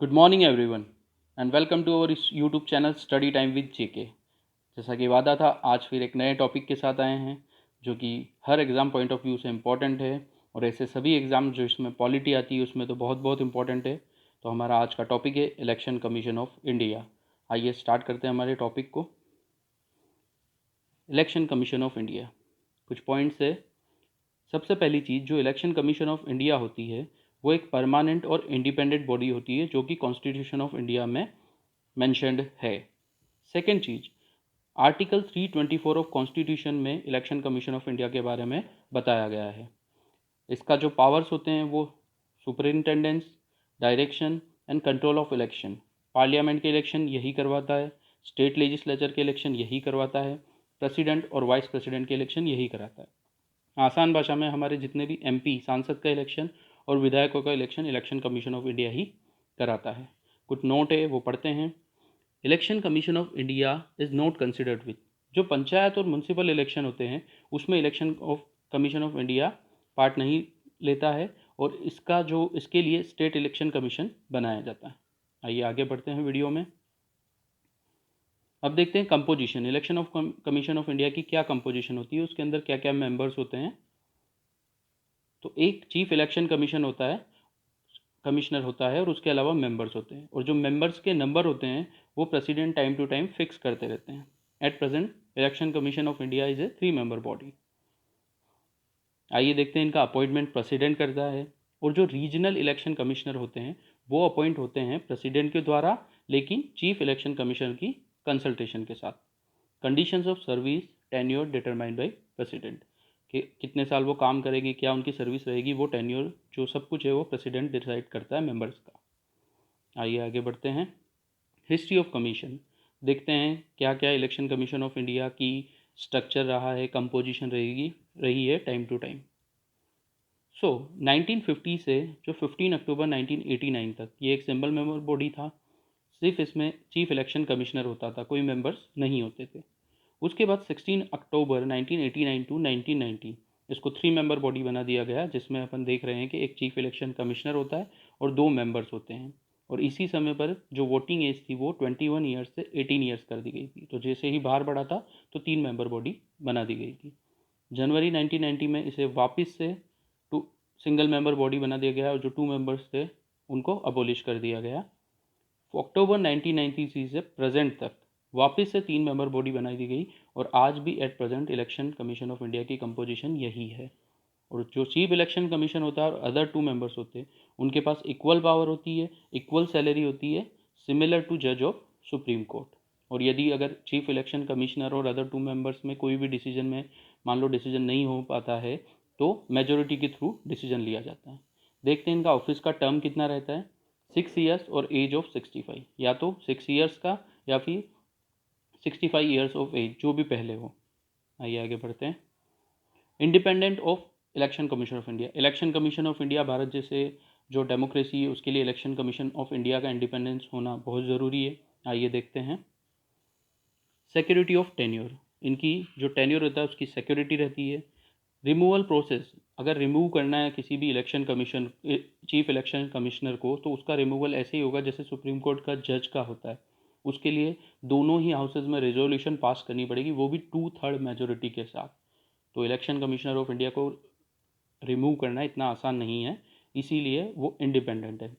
Good morning everyone and welcome to our YouTube channel study time with JK. जैसा कि वादा था, आज फिर एक नए टॉपिक के साथ आए हैं जो कि हर एग्ज़ाम पॉइंट ऑफ व्यू से इम्पॉर्टेंट है। और ऐसे सभी एग्ज़ाम जो इसमें पॉलिटी आती है उसमें तो बहुत बहुत इम्पॉर्टेंट है। तो हमारा आज का टॉपिक है इलेक्शन कमीशन ऑफ इंडिया। आइए स्टार्ट करते हैं हमारे टॉपिक को। इलेक्शन कमीशन ऑफ इंडिया, कुछ पॉइंट्स है। सबसे पहली चीज़, जो इलेक्शन कमीशन ऑफ इंडिया होती है वो एक परमानेंट और इंडिपेंडेंट बॉडी होती है जो कि कॉन्स्टिट्यूशन ऑफ इंडिया में मैंशनड है। Second cheese, article 324 of constitution में इलेक्शन कमीशन ऑफ इंडिया के बारे में बताया गया है। इसका जो पावर्स होते हैं वो superintendence, direction and control of election. Parliament के इलेक्शन यही करवाता है, स्टेट लेजिस्लेचर के इलेक्शन यही करवाता है, प्रेसिडेंट और वाइस प्रेसिडेंट के इलेक्शन यही कराता है। आसान भाषा में हमारे जितने भी एमपी सांसद का इलेक्शन और विधायकों का election election commission of India ही कराता है। कुछ नोट है वो पढ़ते हैं। Election commission of India is not considered with, जो पंचायत और म्यूनसिपल इलेक्शन होते हैं उसमें election of commission of India part नहीं लेता है और इसके लिए स्टेट इलेक्शन कमीशन बनाया जाता है। आइए आगे बढ़ते हैं वीडियो में। अब देखते हैं composition, election of commission of India की क्या कंपोजिशन होती है, उसके अंदर क्या क्या मेंबर्स होते हैं। तो एक चीफ इलेक्शन कमिश्नर होता है और उसके अलावा मेंबर्स होते हैं, और जो मेंबर्स के नंबर होते हैं वो president time to time fix करते रहते हैं। At present election commission of India is a 3 member body. आइए देखते हैं इनका अपॉइंटमेंट प्रेसिडेंट करता है, और जो रीजनल इलेक्शन कमिश्नर होते हैं वो अपॉइंट होते हैं प्रेसिडेंट के द्वारा, लेकिन चीफ इलेक्शन कमिश्नर की कंसल्टेशन के साथ। Conditions of service tenure determined by president, कि कितने साल वो काम करेंगे, क्या उनकी सर्विस रहेगी, वो टेन्योर जो सब कुछ है वो प्रेसिडेंट डिसाइड करता है मेंबर्स का। आइए आगे बढ़ते हैं। हिस्ट्री ऑफ कमीशन, देखते हैं क्या क्या इलेक्शन कमीशन ऑफ इंडिया की स्ट्रक्चर रहा है, कंपोजिशन रही है टाइम टू टाइम। 1950 से जो 15 अक्टूबर 1989 तक ये एक सिंबल मेंबर बॉडी था। सिर्फ इसमें चीफ इलेक्शन कमिश्नर होता था, कोई मेंबर्स नहीं होते थे। उसके बाद 16 अक्टूबर 1989 टू 1990 इसको 3 मेंबर बॉडी बना दिया गया, जिसमें अपन देख रहे हैं कि एक चीफ इलेक्शन कमिश्नर होता है और 2 मेंबर्स होते हैं। और इसी समय पर जो वोटिंग एज थी वो 21 ईयर्स से 18 ईयर्स कर दी गई थी। तो जैसे ही बाहर बढ़ा था तो 3 मेंबर बॉडी बना दी गई थी। जनवरी 1990 में इसे वापस से टू सिंगल मेंबर बॉडी बना दिया गया और जो 2 मेंबर्स थे उनको अबोलिश कर दिया गया। अक्टूबर 1993 से प्रेजेंट तक वापस से 3 मेंबर बॉडी बनाई दी गई, और आज भी eight present election commission of India की कंपोजिशन यही है। और जो चीफ इलेक्शन कमीशन होता है और अदर 2 मेंबर्स होते हैं उनके पास इक्वल पावर होती है, इक्वल सैलरी होती है, सिमिलर टू जज ऑफ सुप्रीम कोर्ट। और यदि अगर चीफ इलेक्शन कमिश्नर और अदर 2 मेंबर्स में कोई भी डिसीजन में मान लो डिसीजन नहीं हो पाता है तो मेजोरिटी के थ्रू डिसीजन लिया जाता है। देखते हैं इनका ऑफिस का टर्म कितना रहता है। 6 ईयर्स और एज ऑफ 65, या तो 6 ईयर्स का या फिर 65 ईयर्स ऑफ एज, जो भी पहले हो। आइए आगे बढ़ते हैं। Independent of election commission of India, election commission of India Bharat जैसे जो डेमोक्रेसी है उसके लिए इलेक्शन कमीशन ऑफ इंडिया का इंडिपेंडेंस होना बहुत ज़रूरी है। आइए देखते हैं। सिक्योरिटी ऑफ टेन्योर, इनकी जो टेन्योर रहता है उसकी सिक्योरिटी रहती है। रिमूवल प्रोसेस, अगर रिमूव करना है किसी भी election commission chief election commissioner को तो उसका रिमूवल ऐसे ही होगा जैसे सुप्रीम कोर्ट का जज का होता है। उसके लिए दोनों ही हाउसेज में रेजोल्यूशन पास करनी पड़ेगी, वो भी 2/3 मेजोरिटी के साथ। तो इलेक्शन कमिश्नर ऑफ इंडिया को रिमूव करना इतना आसान नहीं है, इसीलिए वो इंडिपेंडेंट है।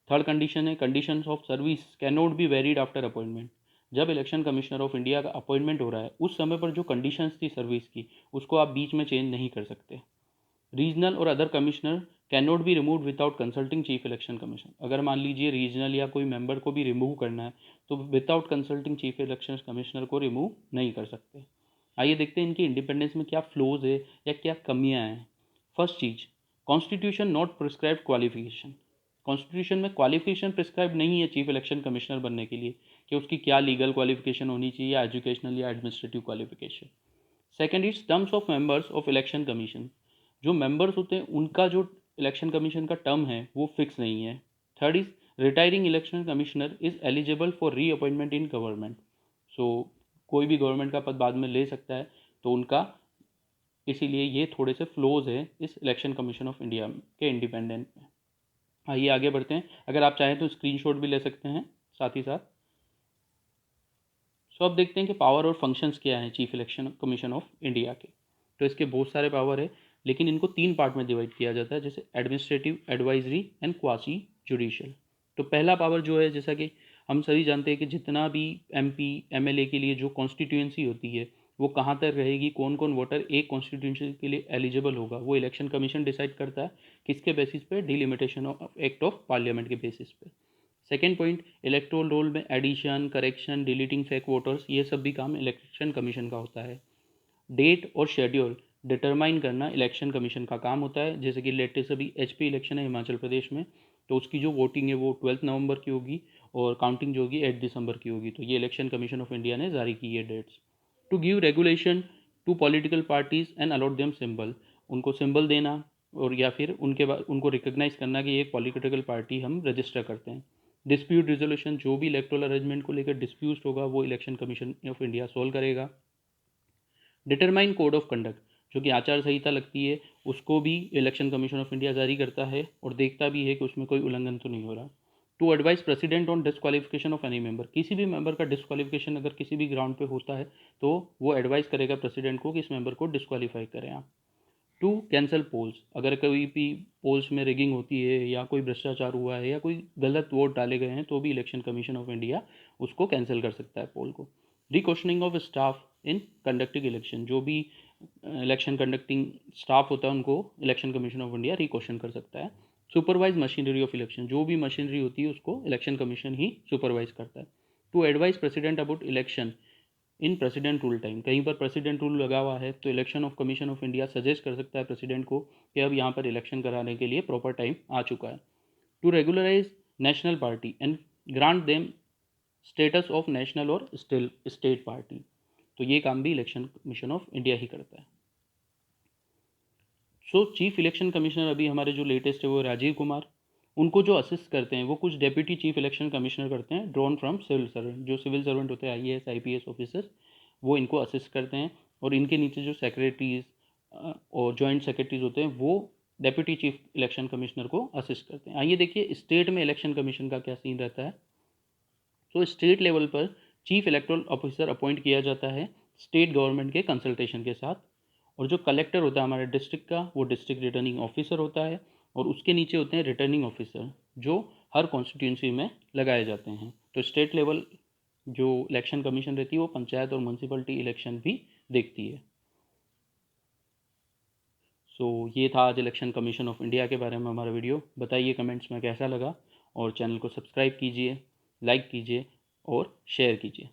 थर्ड कंडीशन है, conditions of service can not be varied after appointment. जब इलेक्शन कमिश्नर ऑफ इंडिया का अपॉइंटमेंट हो रहा है उस समय पर जो कंडीशंस थी सर्विस की उसको आप बीच में चेंज नहीं कर सकते। रीजनल और other commissioner can not be remove without consulting chief election commission, अगर मान लीजिए रीजनल या कोई मेंबर को भी रिमूव करना है तो without consulting chief election commissioner को रिमूव नहीं कर सकते। आइए देखते हैं इनकी इंडिपेंडेंस में क्या फ्लोज है या क्या कमियां हैं। फर्स्ट चीज, constitution not prescribe qualification. Constitution में क्वालिफिकेशन प्रिस्क्राइब नहीं है चीफ इलेक्शन कमिश्नर बनने के लिए कि उसकी क्या लीगल क्वालिफिकेशन होनी चाहिए या एजुकेशनल या administrative qualification. Second is terms of members of election commission, जो मेंबर्स होते हैं उनका जो इलेक्शन कमीशन का टर्म है वो फिक्स नहीं है। Third is retiring election commissioner is eligible for reappointment in government, so कोई भी गवर्नमेंट का पद बाद में ले सकता है तो उनका, इसीलिए ये थोड़े से फ्लोज है इस इलेक्शन कमीशन ऑफ इंडिया के इंडिपेंडेंट में। आइए आगे बढ़ते हैं। अगर आप चाहें तो स्क्रीनशॉट भी ले सकते हैं साथ ही साथ। सो अब देखते हैं कि पावर और फंक्शंस क्या हैं chief election commission of India के। तो इसके बहुत सारे पावर है, लेकिन इनको 3 पार्ट में डिवाइड किया जाता है, जैसे administrative, advisory and quasi judicial. तो पहला पावर जो है, जैसा कि हम सभी जानते हैं कि जितना भी एमपी एमएलए के लिए जो कॉन्स्टिट्यूएंसी होती है वो कहाँ तक रहेगी, कौन कौन वोटर एक कॉन्स्टिट्यूंसी के लिए एलिजिबल होगा, वो इलेक्शन कमीशन डिसाइड करता है। किसके बेसिस पे? Delimitation of act of parliament के बेसिस पे। सेकेंड पॉइंट, इलेक्टोरल रोल में addition, correction, deleting fake voters, ये सब भी काम इलेक्शन कमीशन का होता है। डेट और शेड्यूल डिटरमाइन करना इलेक्शन कमीशन का काम होता है। जैसे कि लेटेस्ट अभी एचपी इलेक्शन है हिमाचल प्रदेश में, तो उसकी जो वोटिंग है वो 12 नवंबर की होगी और काउंटिंग जो होगी 8 दिसंबर की होगी। तो ये इलेक्शन कमीशन ऑफ इंडिया ने जारी की है dates. To give regulation to political parties and allot them symbol, उनको सिंबल देना और या फिर उनके बाद उनको रिकॉग्नाइज करना कि एक पॉलिटिकल पार्टी हम रजिस्टर करते हैं। डिस्प्यूट रिजोल्यूशन, जो भी इलेक्टोरल अरेंजमेंट को लेकर डिस्प्यूट होगा वो election commission of India solve करेगा। डिटरमाइन कोड ऑफ कंडक्ट, जो कि आचार संहिता लगती है, उसको भी इलेक्शन कमीशन ऑफ इंडिया जारी करता है और देखता भी है कि उसमें कोई उल्लंघन तो नहीं हो रहा। To advise president on disqualification of any member, किसी भी मेंबर का डिस्क्वालिफिकेशन अगर किसी भी ग्राउंड पे होता है तो वो एडवाइस करेगा प्रेसिडेंट को कि इस मेंबर को डिस्क्वालीफाई करें आप। टू कैंसल पोल्स, अगर कोई भी पोल्स में रिगिंग होती है या कोई भ्रष्टाचार हुआ है या कोई गलत वोट डाले गए हैं तो भी इलेक्शन कमीशन ऑफ इंडिया उसको कैंसिल कर सकता है पोल को। Requisitioning of staff in conducting election, जो भी इलेक्शन कंडक्टिंग स्टाफ होता है उनको election commission of India requisition कर सकता है। सुपरवाइज मशीनरी ऑफ इलेक्शन, जो भी मशीनरी होती है उसको इलेक्शन कमीशन ही सुपरवाइज करता है। To advise president about election in president rule time, कहीं पर प्रेसिडेंट रूल लगा हुआ है तो election of commission of India suggest कर सकता है प्रेसिडेंट को कि अब यहाँ पर इलेक्शन कराने के लिए प्रॉपर टाइम आ चुका है। To regularise national party and grant them status of national और स्टेट पार्टी, तो ये काम भी इलेक्शन कमीशन ऑफ इंडिया ही करता है। सो चीफ इलेक्शन कमिश्नर अभी हमारे जो लेटेस्ट है वो राजीव कुमार, उनको जो असिस्ट करते हैं वो कुछ डेप्यूटी चीफ इलेक्शन कमिश्नर करते हैं, ड्रॉन फ्रॉम सिविल सर्वेंट, जो सिविल सर्वेंट होते हैं आईएएस आईपीएस ऑफिसर, वो इनको असिस्ट करते हैं। और इनके नीचे जो सेक्रेटरीज और जॉइंट सेक्रेटरीज होते हैं वो डेप्यूटी चीफ इलेक्शन कमिश्नर को असिस्ट करते हैं। आइए देखिए स्टेट में इलेक्शन कमीशन का क्या सीन रहता है। तो स्टेट लेवल पर चीफ इलेक्टोरल ऑफिसर अपॉइंट किया जाता है स्टेट गवर्नमेंट के कंसल्टेशन के साथ। और जो कलेक्टर होता है हमारे डिस्ट्रिक्ट का, वो डिस्ट्रिक्ट रिटर्निंग ऑफिसर होता है और उसके नीचे होते हैं रिटर्निंग ऑफिसर, जो हर कॉन्स्टिट्यूंसी में लगाए जाते हैं। तो स्टेट लेवल जो इलेक्शन कमीशन रहती है वो पंचायत और म्यूनसिपलिटी इलेक्शन भी देखती है। सो ये था आज इलेक्शन कमीशन ऑफ इंडिया के बारे में हमारा वीडियो। बताइए कमेंट्स में कैसा लगा और चैनल को सब्सक्राइब कीजिए, लाइक कीजिए और शेयर कीजिए।